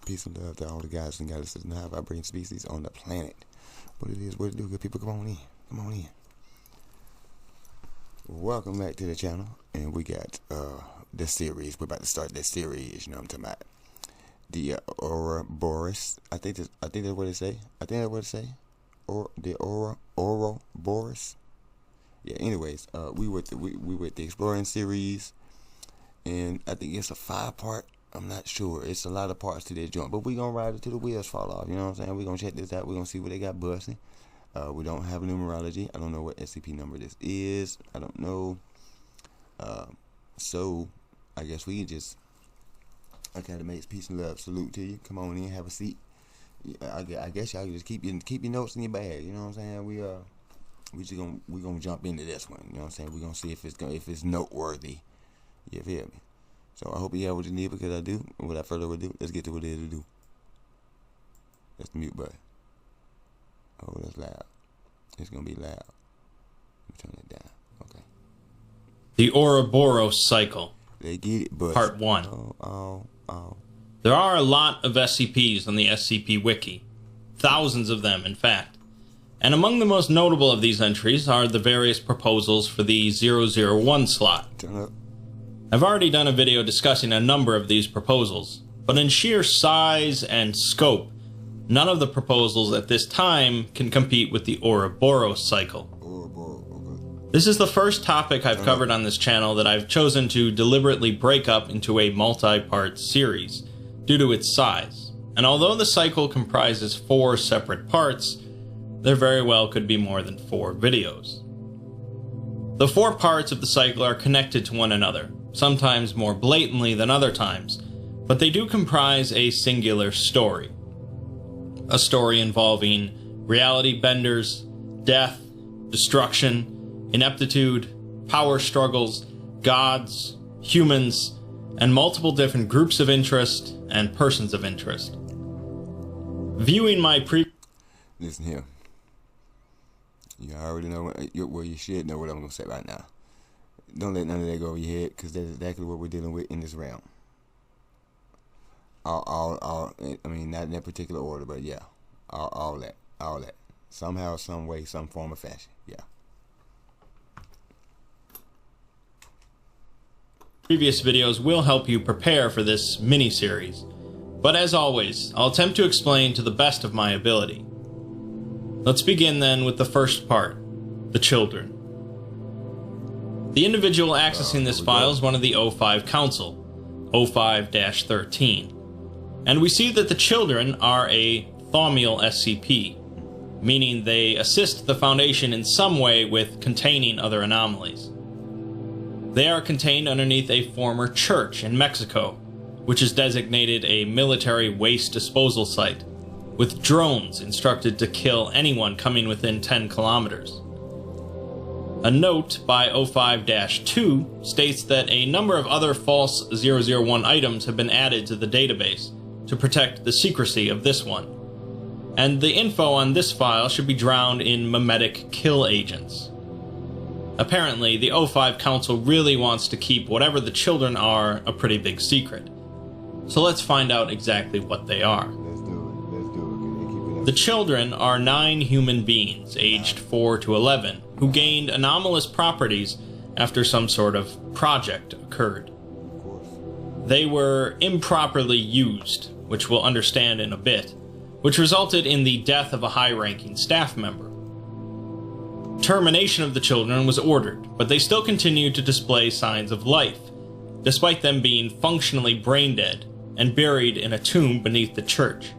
Peace and love to all the guys and goddesses and high vibrating species on the planet. What it is, what it do, good people, come on in. Come on in. Welcome back to the channel. And we got this series. We're about to start this series, you know what I'm talking about. The Ouroboros. I think that's what it say. Or the Ouroboros. Yeah, anyways, we with the exploring series, and I think it's a 5-part. I'm not sure. It's a lot of parts to this joint, but we gonna ride it till the wheels fall off. You know what I'm saying? We gonna check this out. We gonna see what they got busting. We don't have a numerology. I don't know what SCP number this is. I don't know. So I guess we can just Academics, peace and love. Salute to you. Come on in, have a seat. I guess y'all just keep your notes in your bag. You know what I'm saying? We gonna jump into this one. You know what I'm saying? We gonna see if it's noteworthy. You feel me? So I hope you have what you need, because I do. And without further ado, let's get to what it is to do. That's the mute button. Oh, that's loud. It's gonna be loud. Let me turn it down. Okay. The Ouroboros Cycle. They get it, but Part 1. Oh. There are a lot of SCPs on the SCP Wiki. Thousands of them, in fact. And among the most notable of these entries are the various proposals for the 001 slot. Turn up. I've already done a video discussing a number of these proposals, but in sheer size and scope, none of the proposals at this time can compete with the Ouroboros Cycle. This is the first topic I've covered on this channel that I've chosen to deliberately break up into a multi-part series, due to its size. And although the cycle comprises 4 separate parts, there very well could be more than 4 videos. The 4 parts of the cycle are connected to one another, sometimes more blatantly than other times, but they do comprise a singular story. A story involving reality benders, death, destruction, ineptitude, power struggles, gods, humans, and multiple different groups of interest and persons of interest. Viewing my Listen here. You already know you should know what I'm going to say right now. Don't let none of that go over your head, because that's exactly what we're dealing with in this realm. I mean, not in that particular order, but yeah. All that. Somehow, some way, some form or fashion. Yeah. Previous videos will help you prepare for this mini-series, but as always, I'll attempt to explain to the best of my ability. Let's begin then with the first part, the children. The individual accessing this file is one of the O5 Council, O5-13, and we see that the children are a thaumial SCP, meaning they assist the Foundation in some way with containing other anomalies. They are contained underneath a former church in Mexico, which is designated a military waste disposal site, with drones instructed to kill anyone coming within 10 kilometers. A note by O5-2 states that a number of other false 001 items have been added to the database to protect the secrecy of this one, and the info on this file should be drowned in memetic kill agents. Apparently, the O5 Council really wants to keep whatever the children are a pretty big secret. So let's find out exactly what they are. Let's do it. The children are 9 human beings, aged 4 to 11, who gained anomalous properties after some sort of project occurred. Of course. They were improperly used, which we'll understand in a bit, which resulted in the death of a high-ranking staff member. Termination of the children was ordered, but they still continued to display signs of life, despite them being functionally brain-dead and buried in a tomb beneath the church.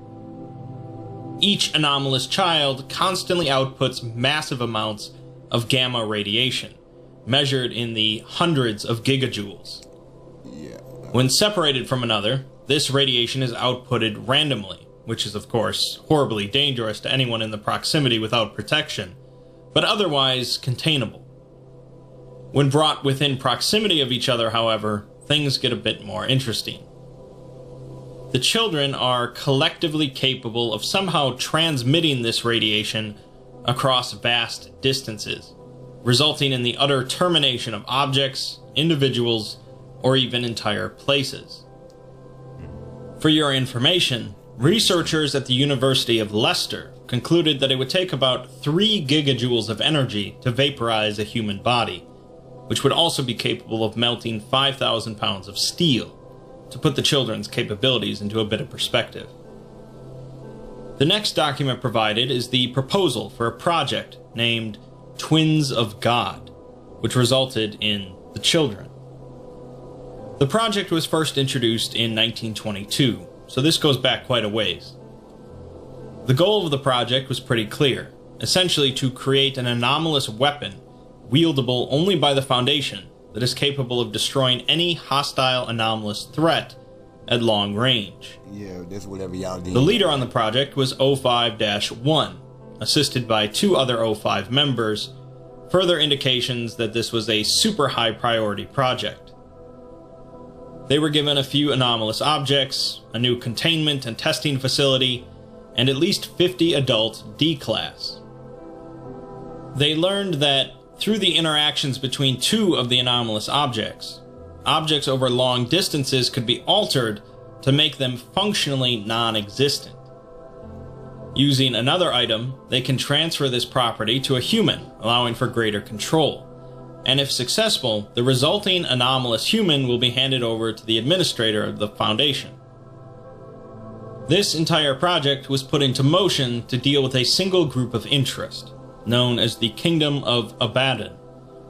Each anomalous child constantly outputs massive amounts of gamma radiation, measured in the hundreds of gigajoules. Yeah. When separated from another, this radiation is outputted randomly, which is of course horribly dangerous to anyone in the proximity without protection, but otherwise containable. When brought within proximity of each other, however, things get a bit more interesting. The children are collectively capable of somehow transmitting this radiation across vast distances, resulting in the utter termination of objects, individuals, or even entire places. For your information, researchers at the University of Leicester concluded that it would take about 3 gigajoules of energy to vaporize a human body, which would also be capable of melting 5,000 pounds of steel, to put the children's capabilities into a bit of perspective. The next document provided is the proposal for a project named Twins of God, which resulted in the children. The project was first introduced in 1922, so this goes back quite a ways. The goal of the project was pretty clear, essentially to create an anomalous weapon wieldable only by the Foundation that is capable of destroying any hostile anomalous threat at long range. Yeah, that's whatever y'all did. The leader on the project was O5-1, assisted by 2 other O5 members, further indications that this was a super high priority project. They were given a few anomalous objects, a new containment and testing facility, and at least 50 adult D-Class. They learned that through the interactions between 2 of the anomalous objects, objects over long distances could be altered to make them functionally non-existent. Using another item, they can transfer this property to a human, allowing for greater control. And if successful, the resulting anomalous human will be handed over to the administrator of the Foundation. This entire project was put into motion to deal with a single group of interest, known as the Kingdom of Abaddon,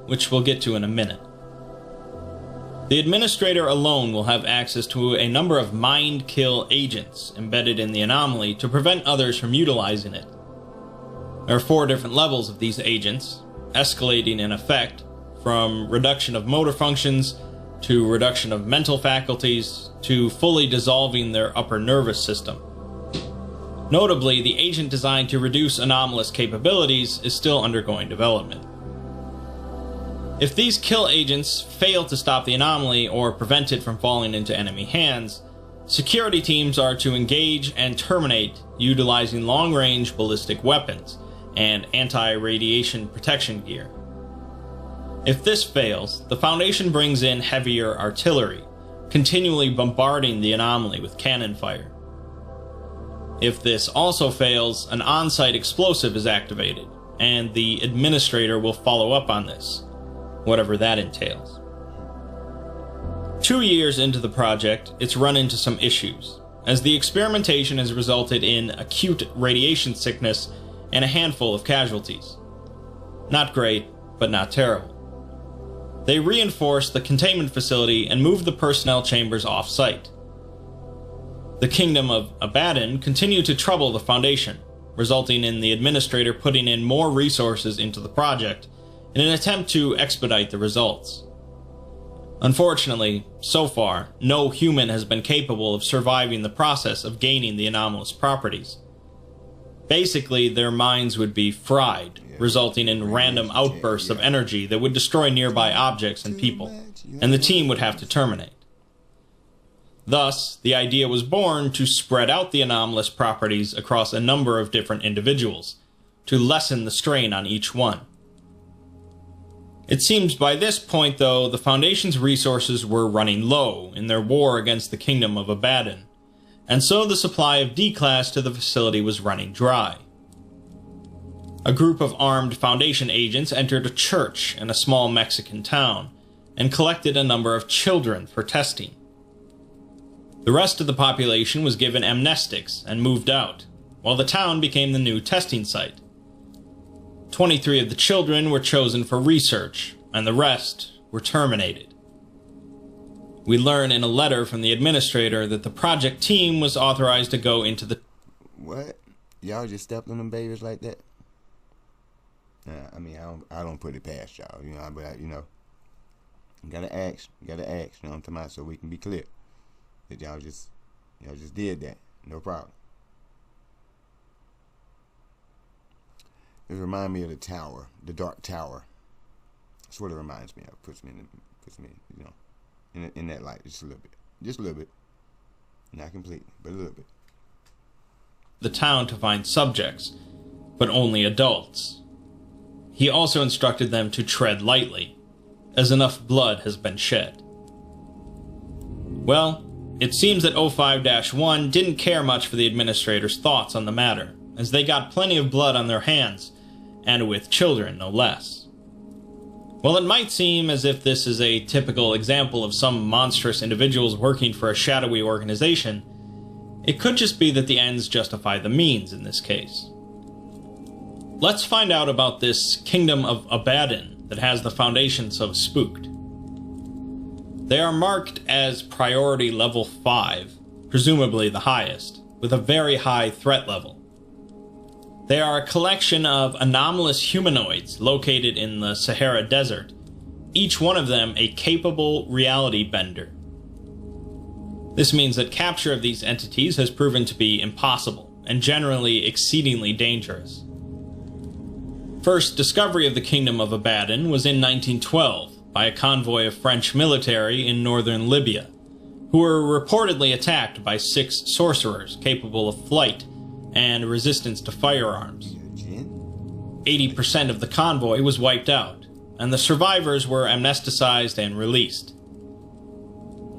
which we'll get to in a minute. The administrator alone will have access to a number of mind-kill agents embedded in the anomaly to prevent others from utilizing it. There are 4 different levels of these agents, escalating in effect from reduction of motor functions to reduction of mental faculties to fully dissolving their upper nervous system. Notably, the agent designed to reduce anomalous capabilities is still undergoing development. If these kill agents fail to stop the anomaly or prevent it from falling into enemy hands, security teams are to engage and terminate utilizing long-range ballistic weapons and anti-radiation protection gear. If this fails, the Foundation brings in heavier artillery, continually bombarding the anomaly with cannon fire. If this also fails, an on-site explosive is activated, and the administrator will follow up on this, whatever that entails. 2 years into the project, it's run into some issues, as the experimentation has resulted in acute radiation sickness and a handful of casualties. Not great, but not terrible. They reinforced the containment facility and moved the personnel chambers off-site. The Kingdom of Abaddon continued to trouble the Foundation, resulting in the administrator putting in more resources into the project in an attempt to expedite the results. Unfortunately, so far, no human has been capable of surviving the process of gaining the anomalous properties. Basically, their minds would be fried, resulting in random outbursts of energy that would destroy nearby objects and people, and the team would have to terminate. Thus, the idea was born to spread out the anomalous properties across a number of different individuals, to lessen the strain on each one. It seems by this point, though, the Foundation's resources were running low in their war against the Kingdom of Abaddon, and so the supply of D-Class to the facility was running dry. A group of armed Foundation agents entered a church in a small Mexican town, and collected a number of children for testing. The rest of the population was given amnestics and moved out, while the town became the new testing site. 23 of the children were chosen for research, and the rest were terminated. We learn in a letter from the administrator that the project team was authorized to go into the... What? Y'all just stepped on them babies like that? Nah, I mean, I don't put it past y'all, you know, but, you gotta ask, you know what I'm talking about, so we can be clear. That y'all just did that, no problem. It reminds me of the tower, the Dark Tower. That's what it reminds me of. Puts me, you know, in that light just a little bit, not completely, but a little bit. The town to find subjects, but only adults. He also instructed them to tread lightly, as enough blood has been shed. Well, it seems that O5-1 didn't care much for the administrator's thoughts on the matter, as they got plenty of blood on their hands, and with children no less. While it might seem as if this is a typical example of some monstrous individuals working for a shadowy organization, it could just be that the ends justify the means in this case. Let's find out about this kingdom of Abaddon that has the Foundation so spooked. They are marked as priority level 5, presumably the highest, with a very high threat level. They are a collection of anomalous humanoids located in the Sahara Desert, each one of them a capable reality bender. This means that capture of these entities has proven to be impossible, and generally exceedingly dangerous. First discovery of the Kingdom of Abaddon was in 1912 by a convoy of French military in northern Libya, who were reportedly attacked by 6 sorcerers capable of flight and resistance to firearms. 80% of the convoy was wiped out, and the survivors were amnesticized and released.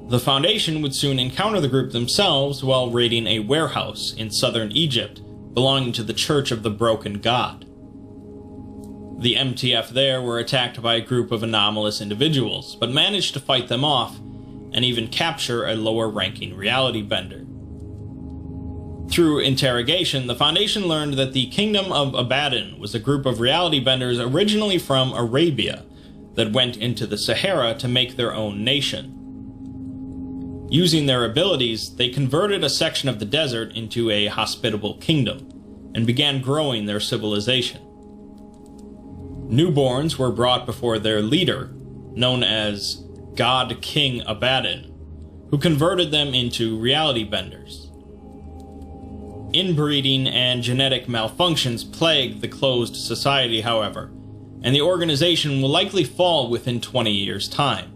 The Foundation would soon encounter the group themselves while raiding a warehouse in southern Egypt belonging to the Church of the Broken God. The MTF there were attacked by a group of anomalous individuals, but managed to fight them off and even capture a lower-ranking reality bender. Through interrogation, the Foundation learned that the Kingdom of Abaddon was a group of reality benders originally from Arabia that went into the Sahara to make their own nation. Using their abilities, they converted a section of the desert into a hospitable kingdom and began growing their civilization. Newborns were brought before their leader, known as God King Abaddon, who converted them into reality benders. Inbreeding and genetic malfunctions plagued the closed society, however, and the organization will likely fall within 20 years' time.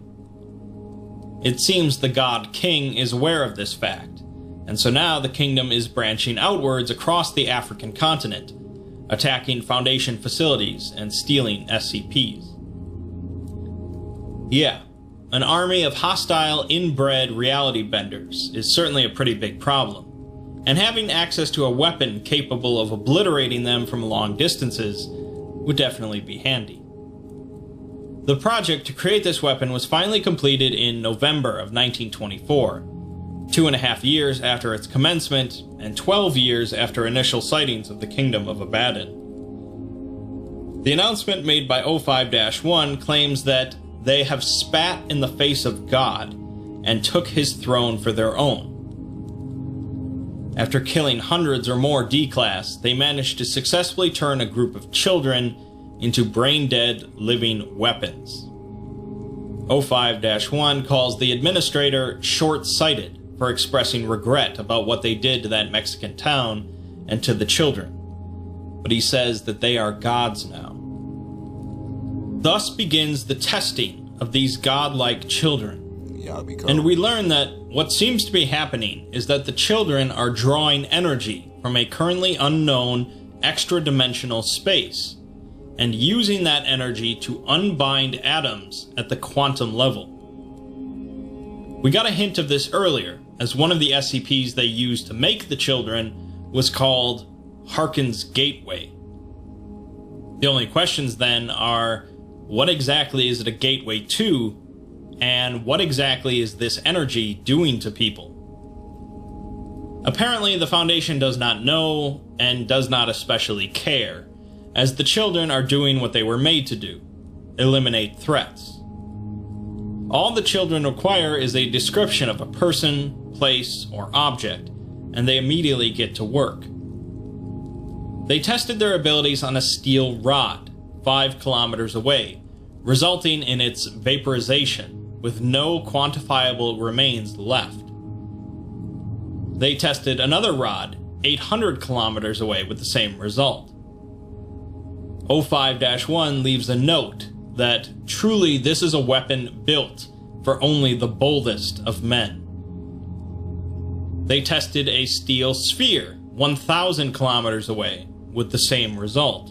It seems the God King is aware of this fact, and so now the kingdom is branching outwards across the African continent, attacking Foundation facilities and stealing SCPs. Yeah, an army of hostile inbred reality benders is certainly a pretty big problem, and having access to a weapon capable of obliterating them from long distances would definitely be handy. The project to create this weapon was finally completed in November of 1924, 2.5 years after its commencement, and 12 years after initial sightings of the Kingdom of Abaddon. The announcement made by O5-1 claims that they have spat in the face of God and took his throne for their own. After killing hundreds or more D-Class, they managed to successfully turn a group of children into brain-dead living weapons. O5-1 calls the administrator short-sighted for expressing regret about what they did to that Mexican town and to the children, but he says that they are gods now. Thus begins the testing of these godlike children. And we learn that what seems to be happening is that the children are drawing energy from a currently unknown extra-dimensional space, and using that energy to unbind atoms at the quantum level. We got a hint of this earlier, as one of the SCPs they used to make the children was called Harkin's Gateway. The only questions then are, what exactly is it a gateway to, and what exactly is this energy doing to people? Apparently, the Foundation does not know, and does not especially care, as the children are doing what they were made to do: eliminate threats. All the children require is a description of a person, place, or object, and they immediately get to work. They tested their abilities on a steel rod, 5 kilometers away, resulting in its vaporization, with no quantifiable remains left. They tested another rod, 800 kilometers away, with the same result. O5-1 leaves a note that truly this is a weapon built for only the boldest of men. They tested a steel sphere 1,000 kilometers away with the same result,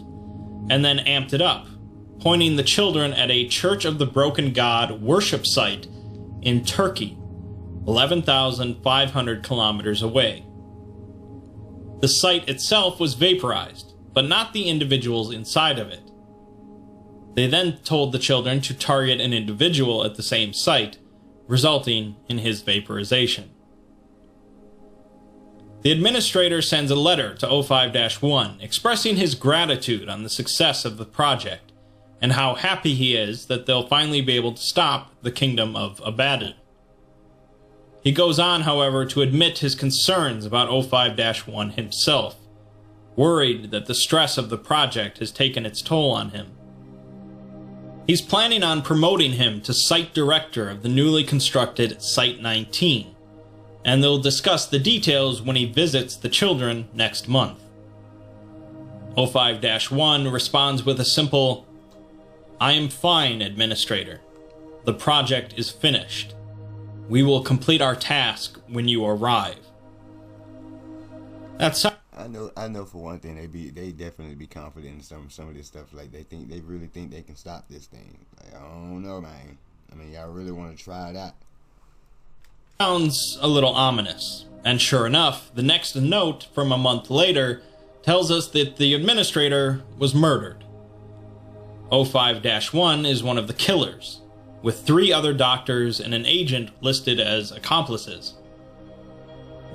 and then amped it up, pointing the children at a Church of the Broken God worship site in Turkey, 11,500 kilometers away. The site itself was vaporized, but not the individuals inside of it. They then told the children to target an individual at the same site, resulting in his vaporization. The administrator sends a letter to O5-1 expressing his gratitude on the success of the project and how happy he is that they'll finally be able to stop the kingdom of Abaddon. He goes on, however, to admit his concerns about O5-1 himself, worried that the stress of the project has taken its toll on him. He's planning on promoting him to Site Director of the newly constructed Site-19, and they'll discuss the details when he visits the children next month. O5-1 responds with a simple, "I am fine, Administrator. The project is finished. We will complete our task when you arrive." That's I know for one thing they definitely be confident in some of this stuff. Like they really think they can stop this thing. Like, I don't know, man. I mean, y'all really want to try that? sounds a little ominous. And sure enough, the next note from a month later tells us that the administrator was murdered. O5-1 is one of the killers, with 3 other doctors and an agent listed as accomplices.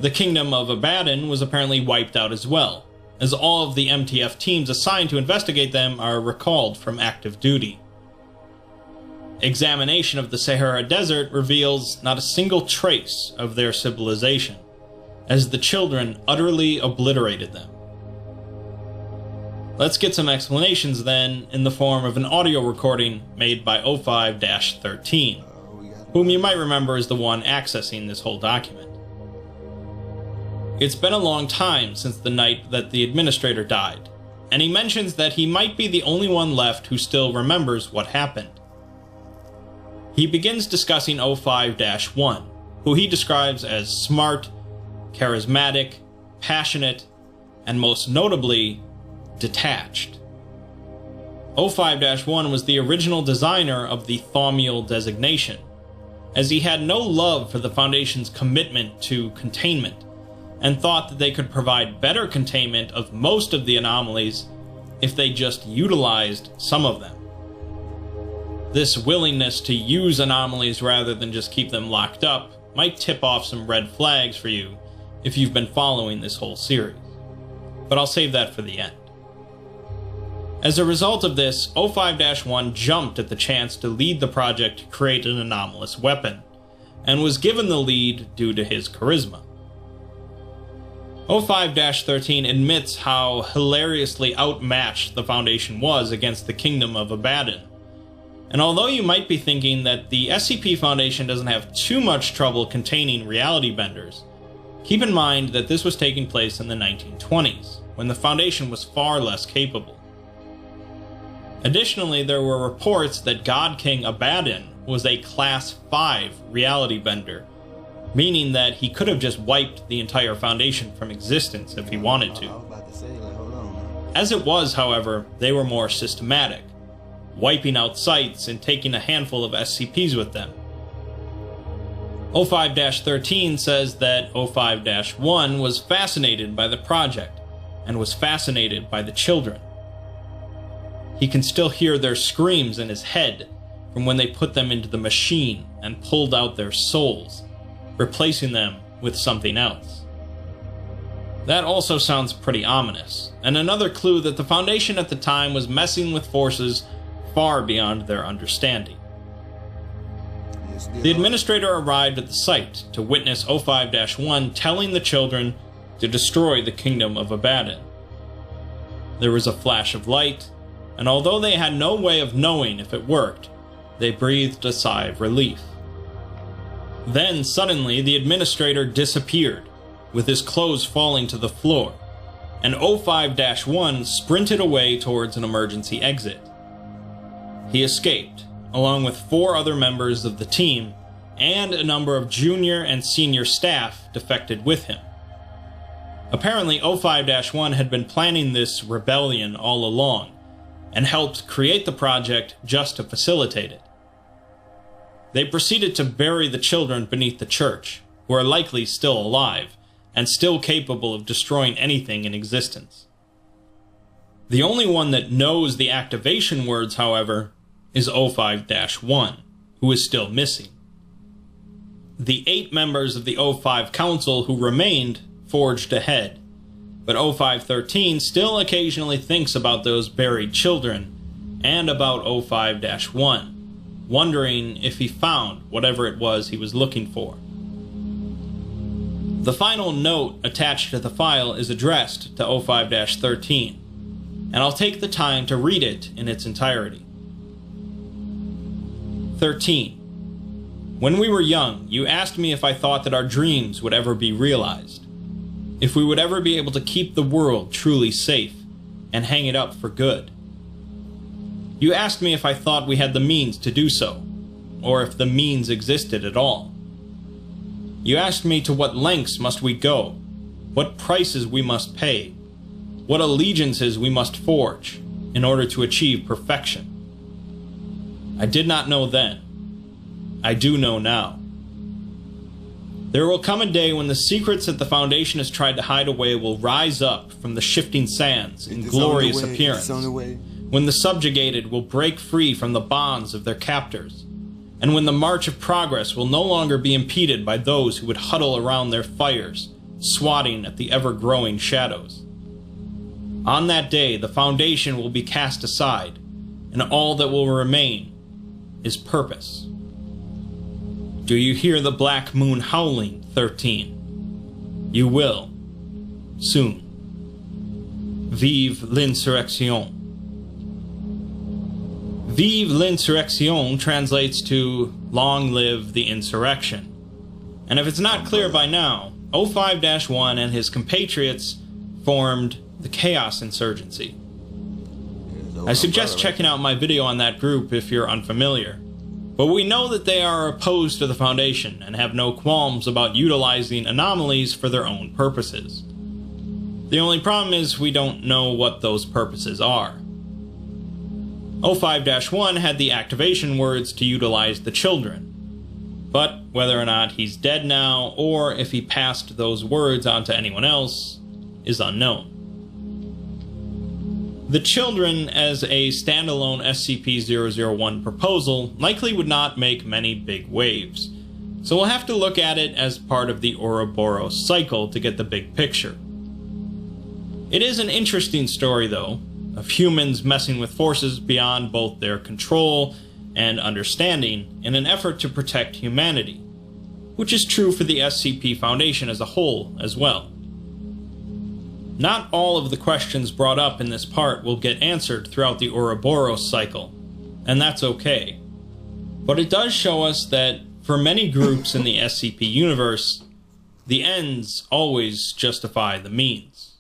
The kingdom of Abaddon was apparently wiped out as well, as all of the MTF teams assigned to investigate them are recalled from active duty. Examination of the Sahara Desert reveals not a single trace of their civilization, as the children utterly obliterated them. Let's get some explanations then in the form of an audio recording made by O5-13, whom you might remember is the one accessing this whole document. It's been a long time since the night that the administrator died, and he mentions that he might be the only one left who still remembers what happened. He begins discussing O5-1, who he describes as smart, charismatic, passionate, and most notably, detached. O5-1 was the original designer of the Thaumiel designation, as he had no love for the Foundation's commitment to containment, and thought that they could provide better containment of most of the anomalies if they just utilized some of them. This willingness to use anomalies rather than just keep them locked up might tip off some red flags for you if you've been following this whole series, but I'll save that for the end. As a result of this, O5-1 jumped at the chance to lead the project to create an anomalous weapon, and was given the lead due to his charisma. O5-13 admits how hilariously outmatched the Foundation was against the Kingdom of Abaddon. And although you might be thinking that the SCP Foundation doesn't have too much trouble containing reality benders, keep in mind that this was taking place in the 1920s, when the Foundation was far less capable. Additionally, there were reports that God King Abaddon was a Class 5 reality bender, meaning that he could have just wiped the entire Foundation from existence if he wanted to. As it was, however, they were more systematic, wiping out sites and taking a handful of SCPs with them. O5-13 says that O5-1 was fascinated by the project, and was fascinated by the children. He can still hear their screams in his head from when they put them into the machine and pulled out their souls, replacing them with something else. That also sounds pretty ominous, and another clue that the Foundation at the time was messing with forces far beyond their understanding. The administrator arrived at the site to witness O5-1 telling the children to destroy the Kingdom of Abaddon. There was a flash of light, and although they had no way of knowing if it worked, they breathed a sigh of relief. Then, suddenly, the administrator disappeared, with his clothes falling to the floor, and O5-1 sprinted away towards an emergency exit. He escaped, along with 4 other members of the team, and a number of junior and senior staff defected with him. Apparently, O5-1 had been planning this rebellion all along, and helped create the project just to facilitate it. They proceeded to bury the children beneath the church, who are likely still alive, and still capable of destroying anything in existence. The only one that knows the activation words, however, is O5-1, who is still missing. The 8 members of the O5 Council who remained forged ahead, but O5-13 still occasionally thinks about those buried children and about O5-1, wondering if he found whatever it was he was looking for. The final note attached to the file is addressed to O5-13, and I'll take the time to read it in its entirety. 13. When we were young, you asked me if I thought that our dreams would ever be realized, if we would ever be able to keep the world truly safe and hang it up for good. You asked me if I thought we had the means to do so, or if the means existed at all. You asked me to what lengths must we go, what prices we must pay, what allegiances we must forge in order to achieve perfection. I did not know then. I do know now. There will come a day when the secrets that the Foundation has tried to hide away will rise up from the shifting sands in glorious appearance, when the subjugated will break free from the bonds of their captors, and when the march of progress will no longer be impeded by those who would huddle around their fires, swatting at the ever-growing shadows. On that day, the Foundation will be cast aside, and all that will remain is purpose. Do you hear the black moon howling, 13? You will. Soon. Vive l'insurrection. Vive l'insurrection translates to long live the insurrection. And if it's not clear by now, O5-1 and his compatriots formed the Chaos Insurgency. I suggest checking out my video on that group if you're unfamiliar. But we know that they are opposed to the Foundation and have no qualms about utilizing anomalies for their own purposes. The only problem is we don't know what those purposes are. O5-1 had the activation words to utilize the children, but whether or not he's dead now or if he passed those words on to anyone else is unknown. The children as a standalone SCP-001 proposal likely would not make many big waves, so we'll have to look at it as part of the Ouroboros Cycle to get the big picture. It is an interesting story, though, of humans messing with forces beyond both their control and understanding in an effort to protect humanity, which is true for the SCP Foundation as a whole as well. Not all of the questions brought up in this part will get answered throughout the Ouroboros Cycle, and that's okay. But it does show us that for many groups in the SCP universe, the ends always justify the means.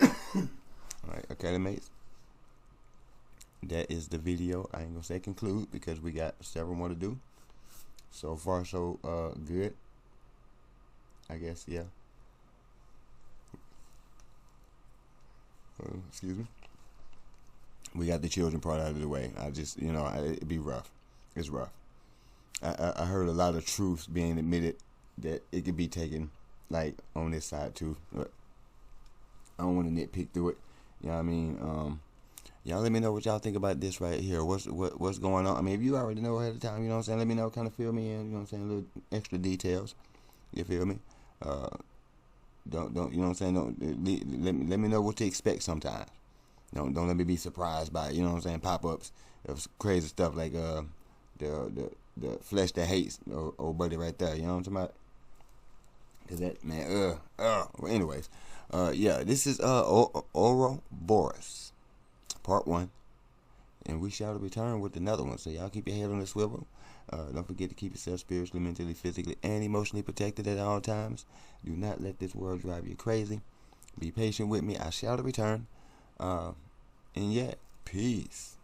Alright, okay, mates. That is the video. I ain't gonna say conclude because we got several more to do. So far, so good. I guess, yeah. Excuse me. We got the children part out of the way. I just, it'd be rough. It's rough. I heard a lot of truths being admitted that it could be taken, like, on this side, too. But I don't want to nitpick through it. You know what I mean? Y'all let me know what y'all think about this right here. What's going on? I mean, if you already know ahead of time, you know what I'm saying? Let me know, kind of fill me in, you know what I'm saying? Little extra details. You feel me? Don't you know what I'm saying? Let me know what to expect sometimes. Don't let me be surprised by, you know what I'm saying, pop-ups of crazy stuff like the flesh that hates old buddy right there, you know what I'm talking about? Cause that man well, anyways, yeah, this is Ouroboros part 1, and we shall return with another one. So y'all keep your head on the swivel. Don't forget to keep yourself spiritually, mentally, physically, and emotionally protected at all times. Do not let this world drive you crazy. Be patient with me. I shall return. And yeah, peace.